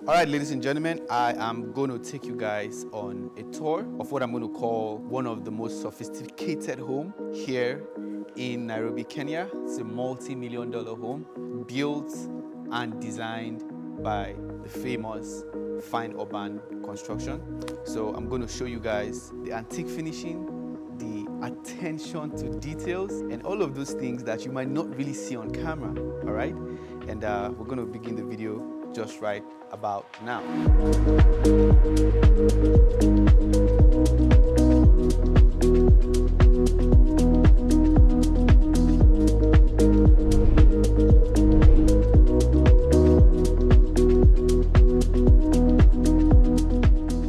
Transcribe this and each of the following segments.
All right, ladies and gentlemen, I am going to take you guys on a tour of what I'm going to call one of the most sophisticated home here in Nairobi, Kenya. It's a multi-million-dollar home built and designed by the famous Fine Urban Construction. So I'm going to show you guys the antique finishing, the attention to details, and all of those things that you might not really see on camera, all right? And we're going to begin the video just right about now.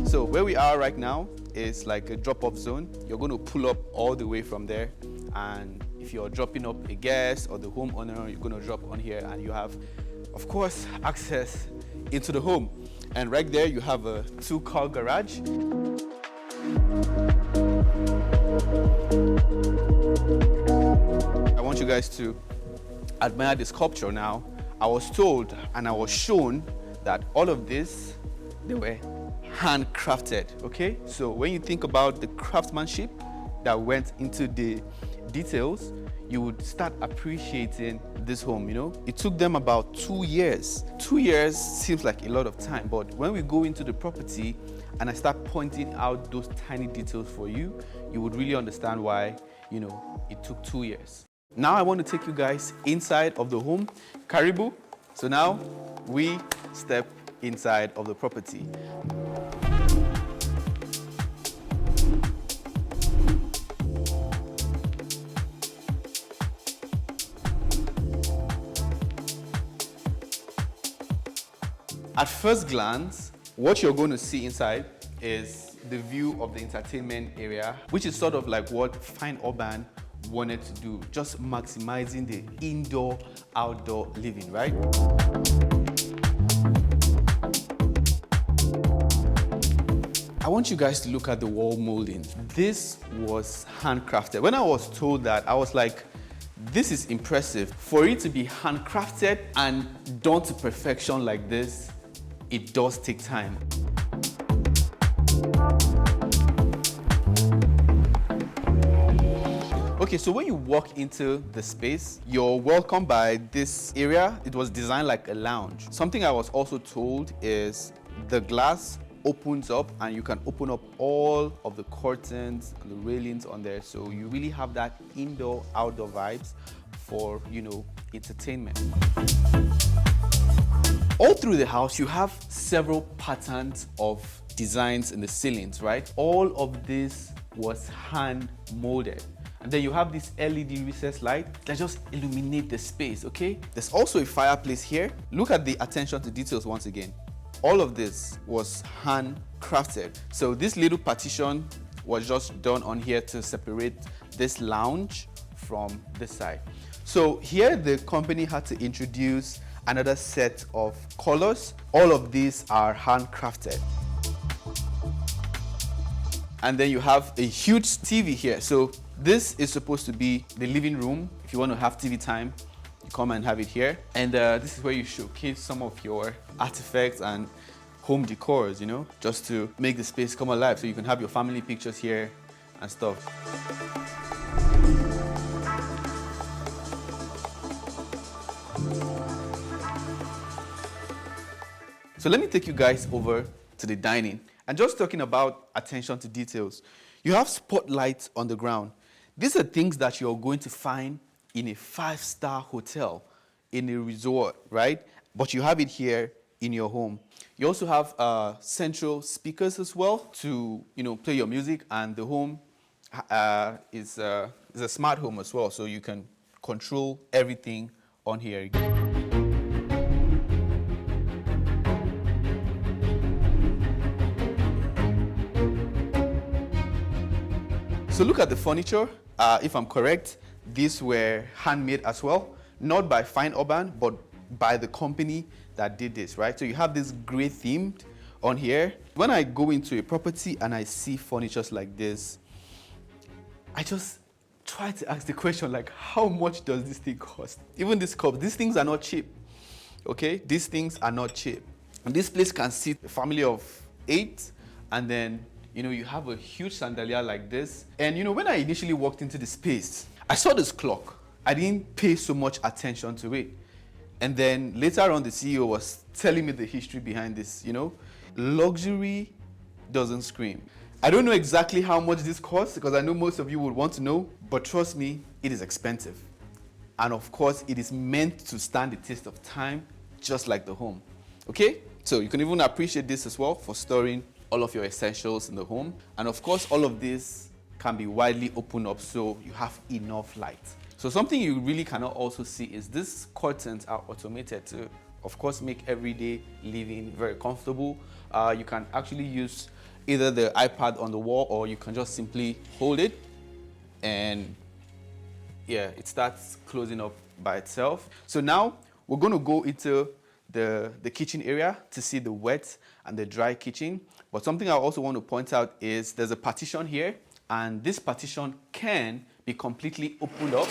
So where we are right now is like a drop-off zone. You're going to pull up all the way from there, and if you're dropping up a guest or the homeowner, you're going to drop on here, and you have, of course, access into the home. And right there you have a 2-car garage. I want you guys to admire the sculpture now. I was told and I was shown that all of this, they were handcrafted, okay? So when you think about the craftsmanship that went into the details, you would start appreciating this home, you know? It took them about 2 years. 2 years seems like a lot of time, but when we go into the property and I start pointing out those tiny details for you, you would really understand why, you know, it took 2 years. Now I want to take you guys inside of the home. Karibu. So now we step inside of the property. At first glance, what you're going to see inside is the view of the entertainment area, which is sort of like what Fine Urban wanted to do, just maximizing the indoor-outdoor living, right? I want you guys to look at the wall molding. This was handcrafted. When I was told that, I was like, this is impressive. For it to be handcrafted and done to perfection like this, it does take time. Okay, so when you walk into the space, you're welcomed by this area. It was designed like a lounge. Something I was also told is the glass opens up and you can open up all of the curtains, the railings on there. So you really have that indoor-outdoor vibes for, you know, entertainment. All through the house, you have several patterns of designs in the ceilings, right? All of this was hand molded. And then you have this LED recessed light that just illuminate the space, okay? There's also a fireplace here. Look at the attention to details once again. All of this was handcrafted. So this little partition was just done on here to separate this lounge from this side. So here the company had to introduce another set of colors. All of these are handcrafted. And then you have a huge TV here. So this is supposed to be the living room. If you want to have TV time, you come and have it here. And this is where you showcase some of your artifacts and home decors, you know, just to make the space come alive. So you can have your family pictures here and stuff. So let me take you guys over to the dining. And just talking about attention to details, you have spotlights on the ground. These are things that you're going to find in a 5-star hotel, in a resort, right? But you have it here in your home. You also have central speakers as well to, you know, play your music, and the home is a smart home as well, so you can control everything on here. So look at the furniture. If I'm correct, these were handmade as well, not by Fine Urban, but by the company that did this, right? So you have this gray themed on here. When I go into a property and I see furnitures like this, I just try to ask the question, like, how much does this thing cost? Even this cup, these things are not cheap, okay? These things are not cheap. And this place can seat a family of 8, and then, you know, you have a huge chandelier like this. And, you know, when I initially walked into the space, I saw this clock. I didn't pay so much attention to it. And then later on, the CEO was telling me the history behind this, you know. Luxury doesn't scream. I don't know exactly how much this costs, because I know most of you would want to know, but trust me, it is expensive. And of course, it is meant to stand the test of time, just like the home. Okay? So you can even appreciate this as well for storing all of your essentials in the home. And of course, all of this can be widely opened up so you have enough light. So something you really cannot also see is these curtains are automated to, of course, make everyday living very comfortable. You can actually use either the iPad on the wall, or you can just simply hold it and yeah, it starts closing up by itself. So now we're going to go into the kitchen area to see the wet and the dry kitchen. But something I also want to point out is there's a partition here, and this partition can be completely opened up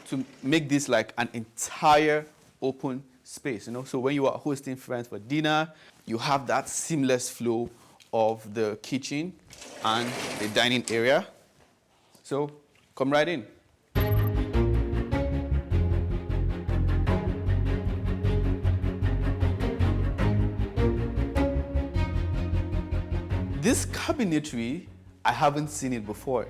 to make this like an entire open space, you know. So when you are hosting friends for dinner, you have that seamless flow of the kitchen and the dining area. So come right in. This cabinetry, I haven't seen it before.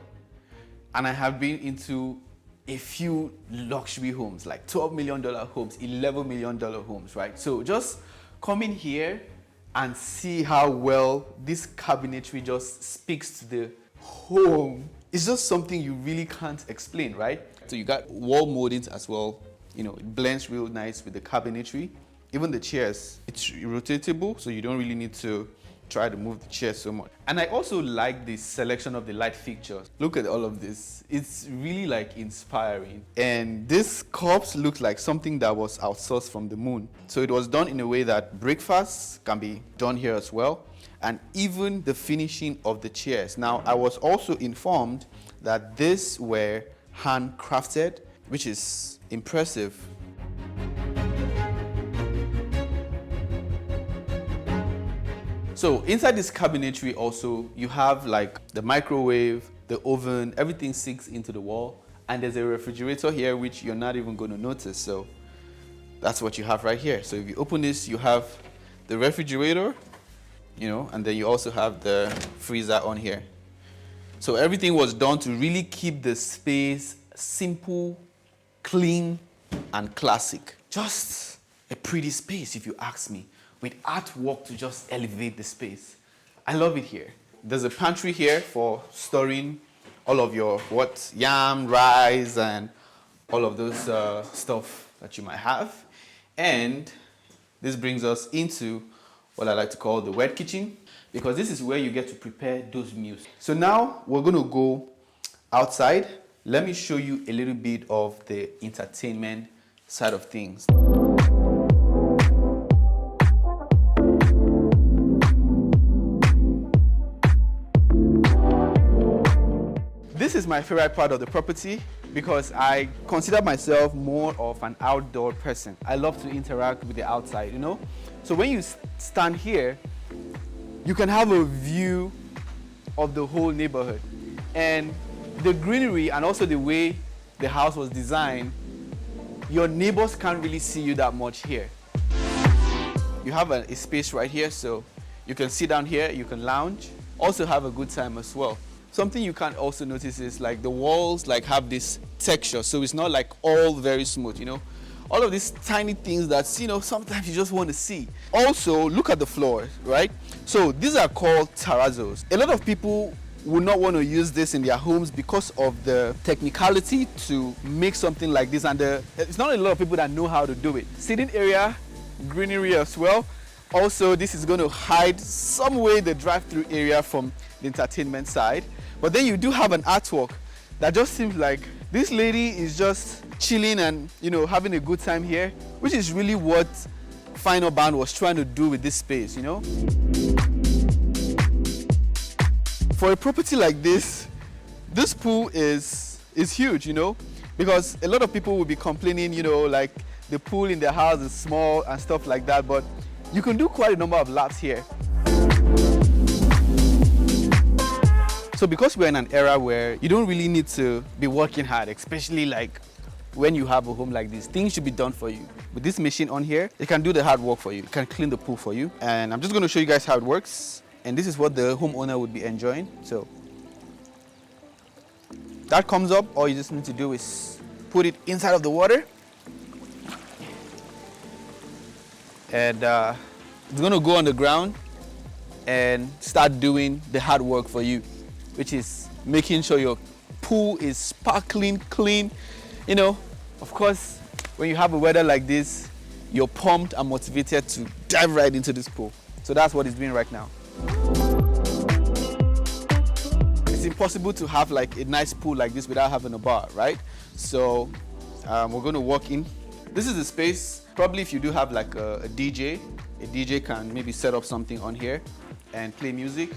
And I have been into a few luxury homes, like $12 million homes, $11 million homes, right? So just come in here and see how well this cabinetry just speaks to the home. It's just something you really can't explain, right? So you got wall moldings as well. You know, it blends real nice with the cabinetry. Even the chairs, it's rotatable, so you don't really need to try to move the chair so much. And I also like the selection of the light fixtures. Look at all of this. It's really like inspiring. And this cups looks like something that was outsourced from the moon. So it was done in a way that breakfasts can be done here as well. And even the finishing of the chairs. Now, I was also informed that these were handcrafted, which is impressive. So inside this cabinetry also, you have like the microwave, the oven, everything sinks into the wall. And there's a refrigerator here, which you're not even going to notice. So that's what you have right here. So if you open this, you have the refrigerator, you know, and then you also have the freezer on here. So everything was done to really keep the space simple, clean, and classic. Just a pretty space, if you ask me, with artwork to just elevate the space. I love it here. There's a pantry here for storing all of your yam, rice, and all of those stuff that you might have. And this brings us into what I like to call the wet kitchen, because this is where you get to prepare those meals. So now we're going to go outside. Let me show you a little bit of the entertainment side of things. This is my favorite part of the property because I consider myself more of an outdoor person. I love to interact with the outside, you know? So when you stand here, you can have a view of the whole neighborhood. And the greenery and also the way the house was designed, your neighbors can't really see you that much here. You have a space right here, so you can sit down here, you can lounge, also have a good time as well. Something you can also notice is like the walls like have this texture, so it's not like all very smooth, you know. All of these tiny things that, you know, sometimes you just want to see. Also, look at the floors, right? So these are called terrazzos. A lot of people would not want to use this in their homes because of the technicality to make something like this, and it's not a lot of people that know how to do it. Sitting area, greenery as well. Also, this is going to hide some way the drive-through area from the entertainment side. But then you do have an artwork that just seems like this lady is just chilling and, you know, having a good time here, which is really what Fine Urban was trying to do with this space, you know. For a property like this pool is huge, you know, because a lot of people will be complaining, you know, like the pool in their house is small and stuff like that, but you can do quite a number of laps here. So because we're in an era where you don't really need to be working hard, especially like when you have a home like this, things should be done for you. With this machine on here, it can do the hard work for you. It can clean the pool for you. And I'm just going to show you guys how it works. And this is what the homeowner would be enjoying. So that comes up. All you just need to do is put it inside of the water. And it's going to go on the ground and start doing the hard work for you, which is making sure your pool is sparkling clean. You know, of course, when you have a weather like this, you're pumped and motivated to dive right into this pool. So that's what it's doing right now. It's impossible to have like a nice pool like this without having a bar, right? So we're going to walk in. This is the space. Probably if you do have like a DJ can maybe set up something on here and play music.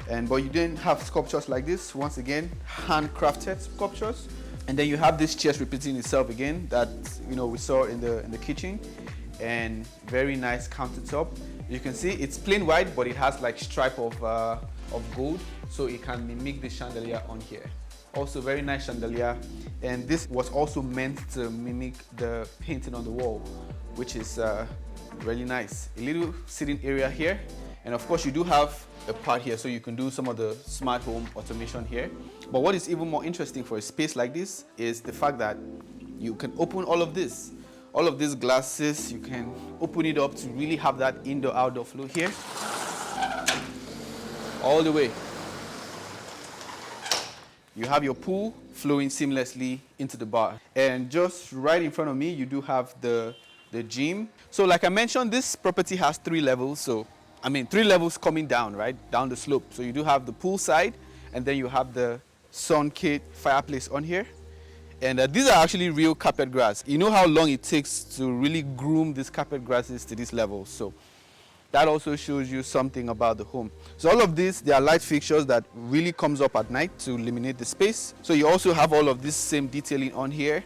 But you didn't have sculptures like this. Once again, handcrafted sculptures. And then you have this chairs repeating itself again that we saw in the kitchen, and very nice countertop. You can see it's plain white, but it has like stripe of gold, so it can mimic the chandelier on here. Also very nice chandelier, and this was also meant to mimic the painting on the wall, which is really nice. A little sitting area here, and of course you do have a part here so you can do some of the smart home automation here. But what is even more interesting for a space like this is the fact that you can open all of these glasses. You can open it up to really have that indoor-outdoor flow here all the way. You have your pool flowing seamlessly into the bar, and just right in front of me you do have the gym. So like I mentioned, this property has 3 levels. So 3 levels coming down, right? Down the slope. So you do have the pool side, and then you have the sun kit fireplace on here. And these are actually real carpet grass. You know how long it takes to really groom these carpet grasses to this level. So that also shows you something about the home. So all of these, they are light fixtures that really comes up at night to illuminate the space. So you also have all of this same detailing on here.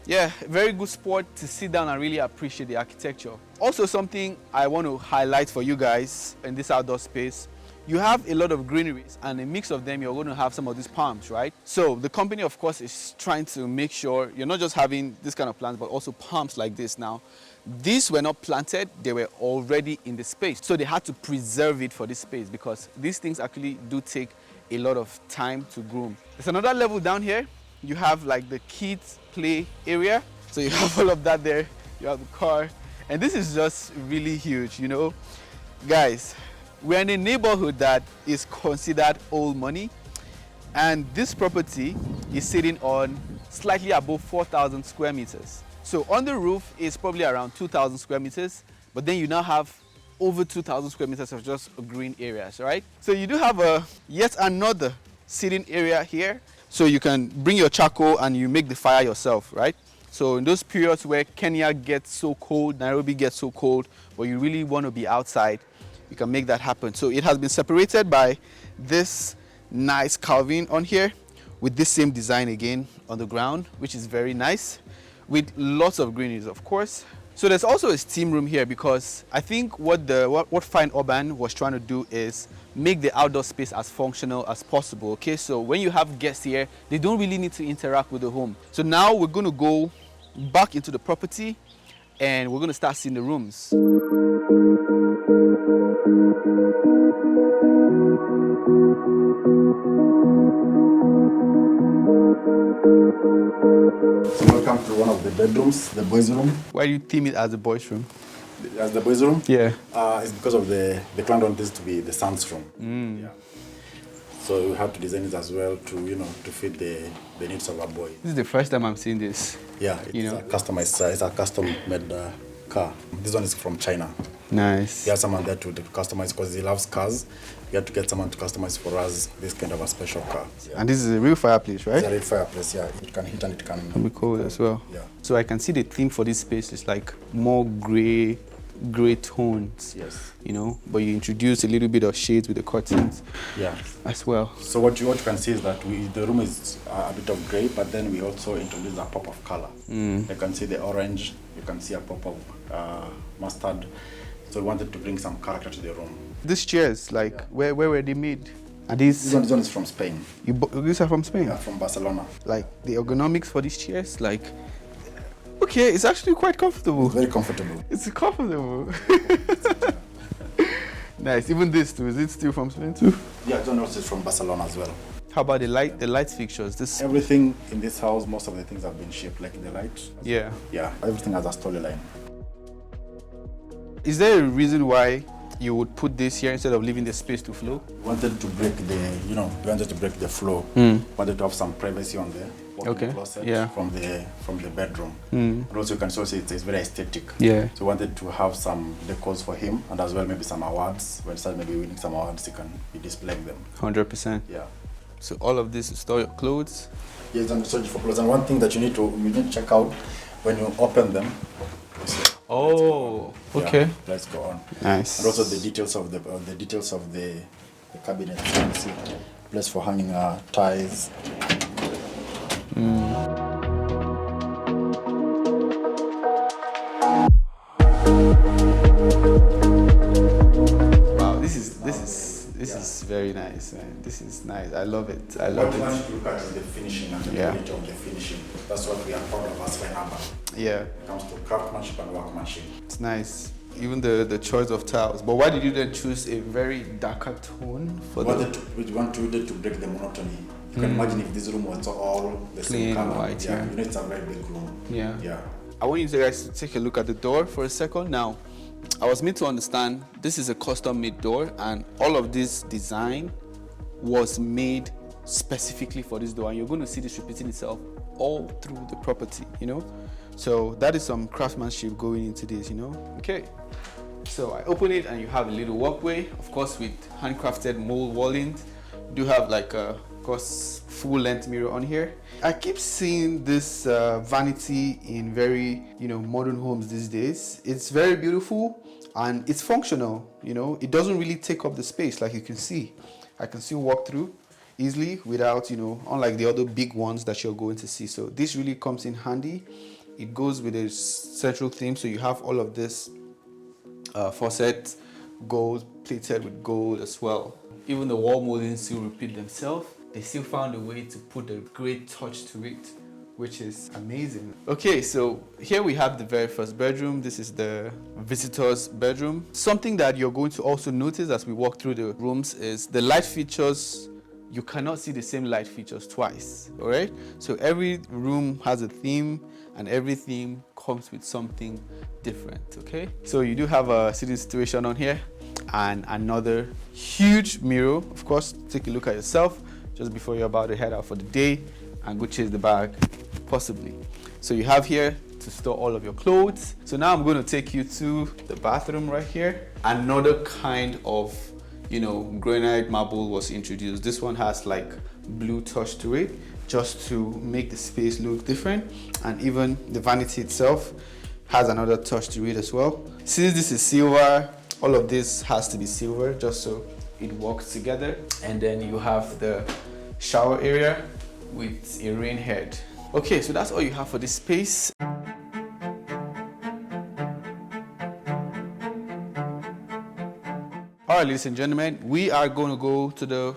Yeah, very good spot to sit down and really appreciate the architecture. Also something I want to highlight for you guys in this outdoor space, you have a lot of greeneries, and a mix of them, you're going to have some of these palms, right? So the company, of course, is trying to make sure you're not just having this kind of plants, but also palms like this. Now, these were not planted, they were already in the space. So they had to preserve it for this space, because these things actually do take a lot of time to groom. There's another level down here. You have like the kids play area. So you have all of that there. You have the car. And this is just really huge, Guys, we're in a neighborhood that is considered old money. And this property is sitting on slightly above 4,000 square meters. So on the roof is probably around 2,000 square meters. But then you now have over 2,000 square meters of just green areas, right? So you do have yet another sitting area here. So you can bring your charcoal and you make the fire yourself, right? So in those periods where Kenya gets so cold, Nairobi gets so cold, but you really want to be outside, you can make that happen. So it has been separated by this nice carving on here with this same design again on the ground, which is very nice, with lots of greeneries, of course. So there's also a steam room here, because I think what Fine Urban was trying to do is make the outdoor space as functional as possible. Okay, so when you have guests here, they don't really need to interact with the home. So now we're going to go back into the property and we're going to start seeing the rooms. So welcome to one of the bedrooms, the boys' room. Why do you theme it as the boys' room? As the boys' room? Yeah. It's because of the client wanted this to be the son's room. Yeah. So we have to design it as well to, to fit the needs of our boy. This is the first time I'm seeing this. Yeah, it's a customized, it's a custom-made car. This one is from China. Nice. We have someone there to customize because he loves cars. We have to get someone to customize for us this kind of a special car. Yeah. And this is a real fireplace, right? It's a real fireplace, yeah. It can heat and it can... be cold as well. Yeah. So I can see the theme for this space is like more gray, gray tones. Yes. You know, but you introduce a little bit of shades with the curtains. Yeah. As well. So what you can see is that the room is a bit of gray, but then we also introduce a pop of color. You can see the orange. You can see a pop of mustard. So we wanted to bring some character to the room. These chairs, like, where were they made? And This one is from Spain. These are from Spain? Yeah, from Barcelona. Like, the ergonomics for these chairs, like, okay, it's actually quite comfortable. Very comfortable. It's comfortable. Nice. Even this too, is it still from Spain too? Yeah, John also is from Barcelona as well. How about the light fixtures? Everything in this house, most of the things have been shaped like the light. Yeah. Yeah, everything has a storyline. Is there a reason why you would put this here instead of leaving the space to flow? We wanted to break the flow. Wanted to have some privacy on the walk-in closet from the bedroom. And also you can also see it's very aesthetic. Yeah. So we wanted to have some decors for him, and as well maybe some awards. When he starts maybe winning some awards, he can be displaying them. 100%. Yeah. So all of this is store your clothes? Yes, and storage for clothes. And one thing that you need to check out when you open them. Oh, okay. Yeah, let's go on. Nice. And also the details of the cabinet. You can see place for hanging ties. Wow, this is very nice, man. This is nice. I love it. I love What we it. want to look at is the finishing and the quality of the finishing. That's what we are proud of as Signup. Yeah, When it comes to craftsmanship and workmanship. it's nice. Even the choice of tiles. But why did you then choose a very darker tone for We wanted to break the monotony. You can imagine if this room was all the Clean, same color. white, yeah. You know, it's a very big room. Yeah. Yeah. I want you guys to take a look at the door for a second. Now, I was made to understand this is a custom-made door, and all of this design was made specifically for this door, and you're going to see this repeating itself all through the property, you know. So that is some craftsmanship going into this, you know. Okay, so I open it and you have a little walkway, of course with handcrafted mold wallings. You do have like a, of course, full length mirror on here. I keep seeing this vanity in very, you know, modern homes these days. It's very beautiful and it's functional, you know. It doesn't really take up the space, like you can see. I can still walk through easily without, you know, unlike the other big ones that you're going to see. So this really comes in handy. It goes with a central theme, so you have all of this faucet, gold plated with gold as well. Even the wall moldings still repeat themselves. They still found a way to put a great touch to it, which is amazing. Okay, so here we have the very first bedroom. This is the visitor's bedroom. Something that you're going to also notice as we walk through the rooms is the light features. You cannot see the same light features twice, all right? So every room has a theme, and every theme comes with something different, okay? So you do have a sitting situation on here, and another huge mirror. Of course, take a look at yourself just before you're about to head out for the day and go chase the bag, possibly. So you have here to store all of your clothes. So now I'm going to take you to the bathroom right here. Another kind of, you know, granite marble was introduced. This one has like blue touch to it, just to make the space look different. And even the vanity itself has another touch to it as well. Since this is silver, all of this has to be silver just so it works together. And then you have the shower area with a rain head. Okay, so that's all you have for this space. All right, ladies and gentlemen, we are going to go to the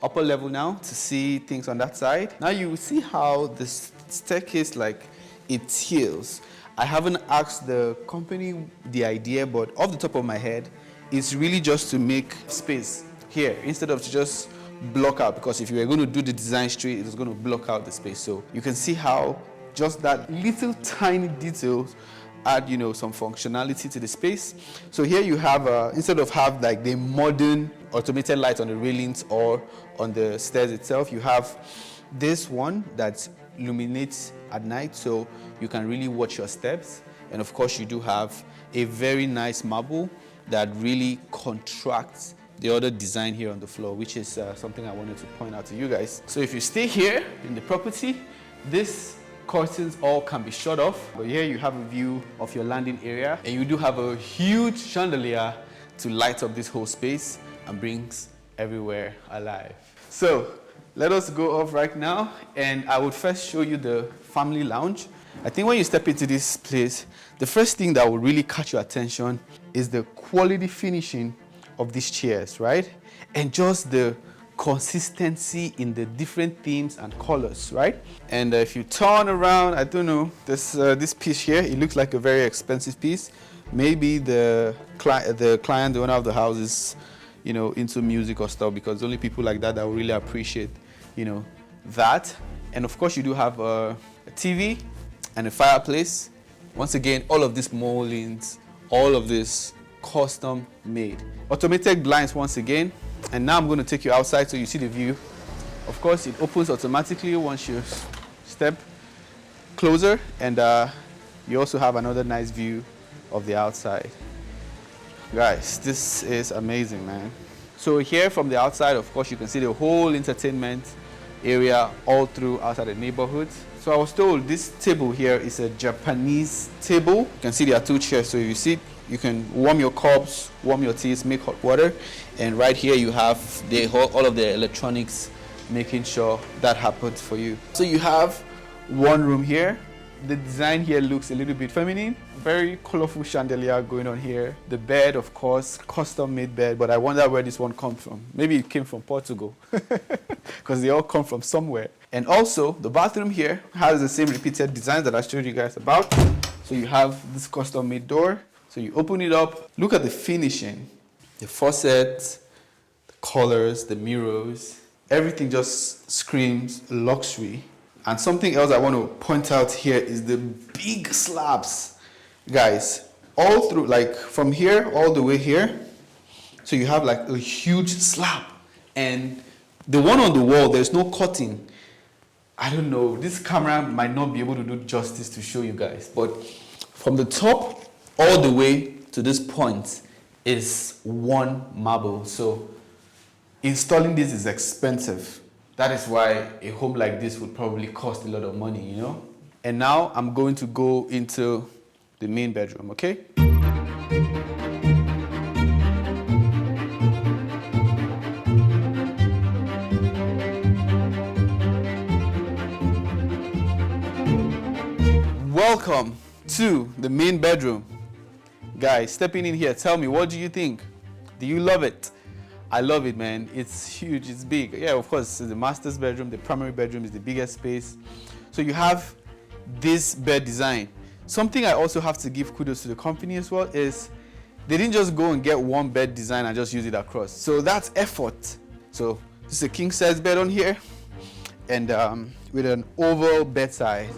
upper level now to see things on that side. Now you will see how the staircase, like, it heals. I haven't asked the company the idea, but off the top of my head, it's really just to make space here instead of to just block out, because if you were going to do the design straight, it was going to block out the space. So you can see how just that little tiny details add, you know, some functionality to the space. So here you have, instead of have like the modern automated light on the railings or on the stairs itself, you have this one that illuminates at night, so you can really watch your steps. And of course, you do have a very nice marble that really contracts the other design here on the floor, which is something I wanted to point out to you guys. So if you stay here in the property, this curtains all can be shut off. But here you have a view of your landing area, and you do have a huge chandelier to light up this whole space and brings everywhere alive. So let us go off right now, and I would first show you the family lounge. I think when you step into this place, the first thing that will really catch your attention is the quality finishing of these chairs, right? And just the consistency in the different themes and colors, right? And if you turn around, I don't know, this piece here, it looks like a very expensive piece. Maybe the client, the owner of the house is, you know, into music or stuff, because only people like that will really appreciate, you know, that. And of course you do have a TV and a fireplace. Once again, all of these moldings, all of this custom made. Automated blinds once again. And now I'm going to take you outside so you see the view. Of course, it opens automatically once you step closer, and you also have another nice view of the outside. Guys, this is amazing, man. So here from the outside, of course, you can see the whole entertainment area all through outside the neighborhood. So I was told this table here is a Japanese table. You can see there are 2 chairs, so if you sit, you can warm your cups, warm your teas, make hot water. And right here you have all of the electronics, making sure that happens for you. So you have one room here. The design here looks a little bit feminine. Very colorful chandelier going on here. The bed, of course, custom made bed, but I wonder where this one comes from. Maybe it came from Portugal, because they all come from somewhere. And also the bathroom here has the same repeated design that I showed you guys about. So you have this custom made door. So you open it up, look at the finishing, the faucet, the colors, the mirrors, everything just screams luxury. And something else I want to point out here is the big slabs. Guys, all through, like from here all the way here, so you have like a huge slab. And the one on the wall, there's no cutting. I don't know, this camera might not be able to do justice to show you guys, but from the top all the way to this point is one marble. So installing this is expensive. That is why a home like this would probably cost a lot of money, you know? And now I'm going to go into the main bedroom, okay? Welcome to the main bedroom. Guys, stepping in here, tell me, what do you think? Do you love it? I love it, man. It's huge, it's big. Yeah, of course, it's the master's bedroom. The primary bedroom is the biggest space. So you have this bed design. Something I also have to give kudos to the company as well is they didn't just go and get one bed design and just use it across. So that's effort. So this is a king size bed on here, and with an oval bedside.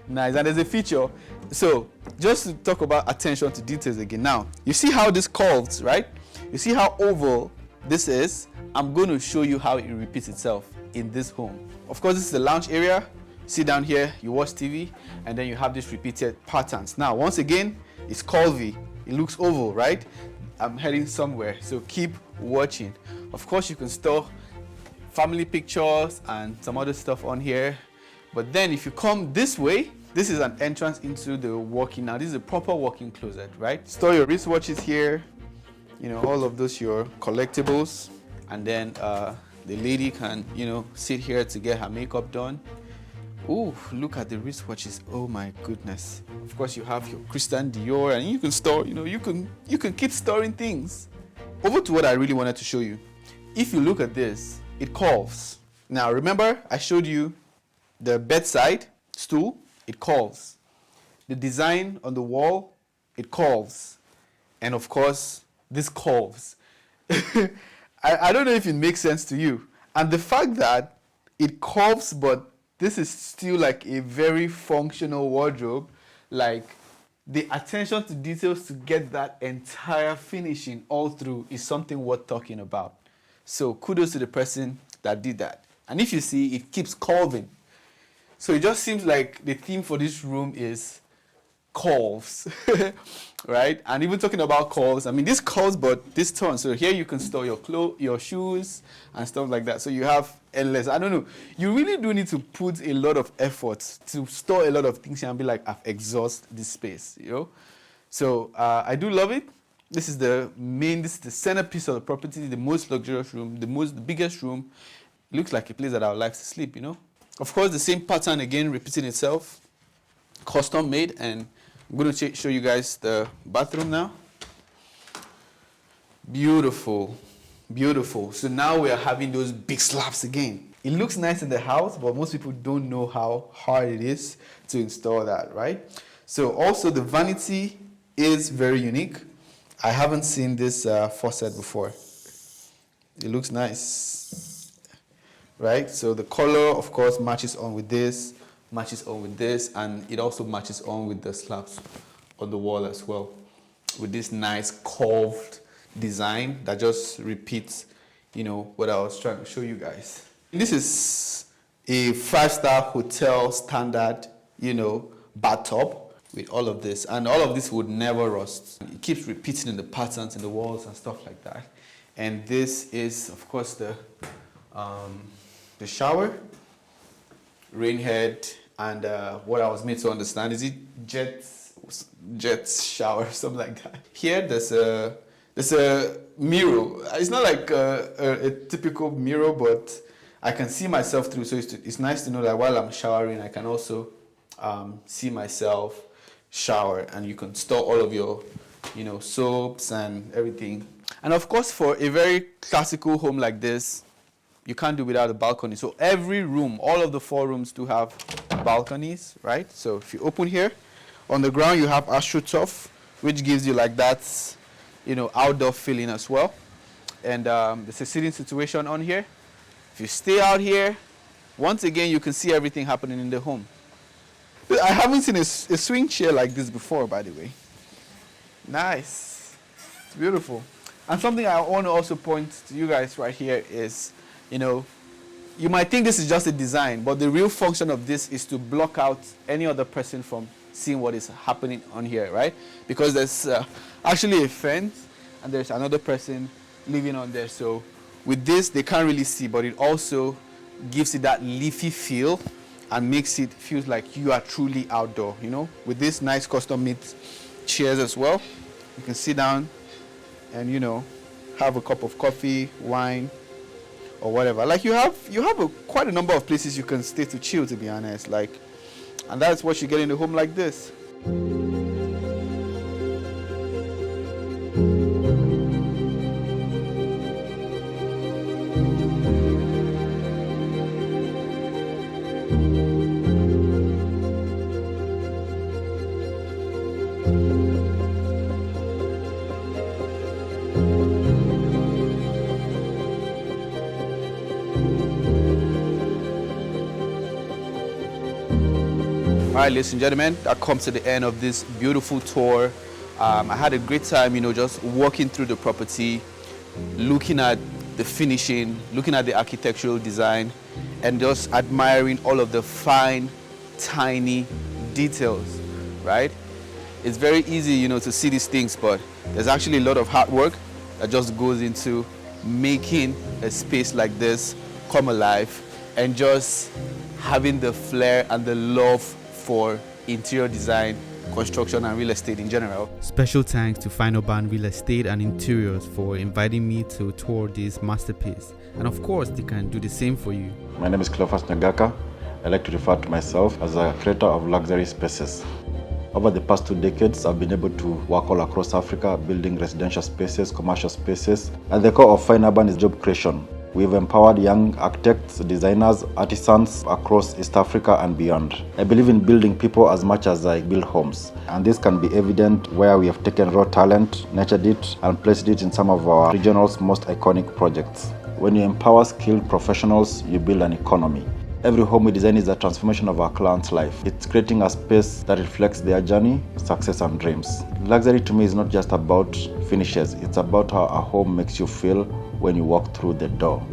Nice. And there's a feature. So just to talk about attention to details again. Now, you see how this curves, right? You see how oval this is? I'm going to show you how it repeats itself in this home. Of course, this is the lounge area. Sit down here, you watch TV, and then you have these repeated patterns. Now, once again, it's curvy. It looks oval, right? I'm heading somewhere, so keep watching. Of course, you can store family pictures and some other stuff on here. But then if you come this way, this is an entrance into the walk-in. Now, this is a proper walk-in closet, right? Store your wristwatches here. You know, all of those, your collectibles. And then the lady can, you know, sit here to get her makeup done. Ooh, look at the wristwatches. Oh my goodness. Of course, you have your Christian Dior, and you can store, you know, you can keep storing things. Over to what I really wanted to show you. If you look at this, it curves. Now, remember, I showed you the bedside stool, it curves. The design on the wall, it curves. And of course, this curves. I don't know if it makes sense to you. And the fact that it curves, but this is still like a very functional wardrobe, like the attention to details to get that entire finishing all through is something worth talking about. So kudos to the person that did that. And if you see, it keeps curving. So it just seems like the theme for this room is curves, right? And even talking about curves, I mean, this curves, but this turns. So here you can store your clothes, your shoes, and stuff like that. So you have endless. I don't know. You really do need to put a lot of effort to store a lot of things here and be like, I've exhausted this space, you know? So I do love it. This is the centerpiece of the property, the most luxurious room, the biggest room. It looks like a place that I would like to sleep, you know? Of course, the same pattern again, repeating itself, custom made, and I'm going to show you guys the bathroom now. Beautiful, beautiful. So now we are having those big slabs again. It looks nice in the house, but most people don't know how hard it is to install that, right? So also the vanity is very unique. I haven't seen this faucet before. It looks nice, right? So the color, of course, matches on with this, and it also matches on with the slabs on the wall as well, with this nice curved design that just repeats, you know, what I was trying to show you guys. This is a 5-star hotel standard, you know, bathtub with all of this, and all of this would never rust. It keeps repeating in the patterns in the walls and stuff like that. And this is, of course, the shower, rain head, and what I was made to understand is it jet shower, something like that. Here there's a mirror. It's not like a typical mirror, but I can see myself through. So it's nice to know that while I'm showering, I can also see myself shower, and you can store all of your, you know, soaps and everything. And of course, for a very classical home like this, you can't do without a balcony. So every room, all of the 4 rooms do have balconies, right? So if you open here, on the ground you have AstroTurf, which gives you like that, you know, outdoor feeling as well. And there's a sitting situation on here. If you stay out here, once again, you can see everything happening in the home. I haven't seen a swing chair like this before, by the way. Nice. It's beautiful. And something I want to also point to you guys right here is, you know, you might think this is just a design, but the real function of this is to block out any other person from seeing what is happening on here, right? Because there's actually a fence, and there's another person living on there. So with this, they can't really see, but it also gives it that leafy feel and makes it feel like you are truly outdoor, you know? With this nice custom-made chairs as well, you can sit down and, you know, have a cup of coffee, wine, or whatever. Like you have quite a number of places you can stay to chill, to be honest. Like, and that's what you get in a home like this. All right, ladies and gentlemen, that comes to the end of this beautiful tour. I had a great time, you know, just walking through the property, looking at the finishing, looking at the architectural design, and just admiring all of the fine, tiny details, right? It's very easy, you know, to see these things, but there's actually a lot of hard work that just goes into making a space like this come alive and just having the flair and the love for interior design, construction, and real estate in general. Special thanks to Final Band Real Estate and Interiors for inviting me to tour this masterpiece. And of course, they can do the same for you. My name is Cleophas Nyagaka. I like to refer to myself as a creator of luxury spaces. Over the past 2 decades, I've been able to work all across Africa, building residential spaces, commercial spaces. At the core of Fine Urban is job creation. We've empowered young architects, designers, artisans across East Africa and beyond. I believe in building people as much as I build homes. And this can be evident where we have taken raw talent, nurtured it, and placed it in some of our regional's most iconic projects. When you empower skilled professionals, you build an economy. Every home we design is a transformation of our client's life. It's creating a space that reflects their journey, success, and dreams. Luxury to me is not just about finishes. It's about how a home makes you feel when you walk through the door.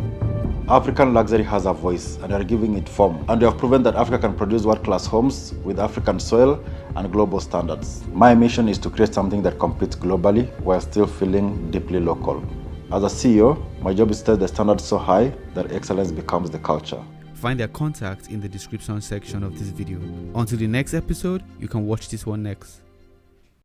African luxury has a voice, and we are giving it form. And we have proven that Africa can produce world-class homes with African soil and global standards. My mission is to create something that competes globally while still feeling deeply local. As a CEO, my job is to set the standards so high that excellence becomes the culture. Find their contact in the description section of this video. Until the next episode, you can watch this one next.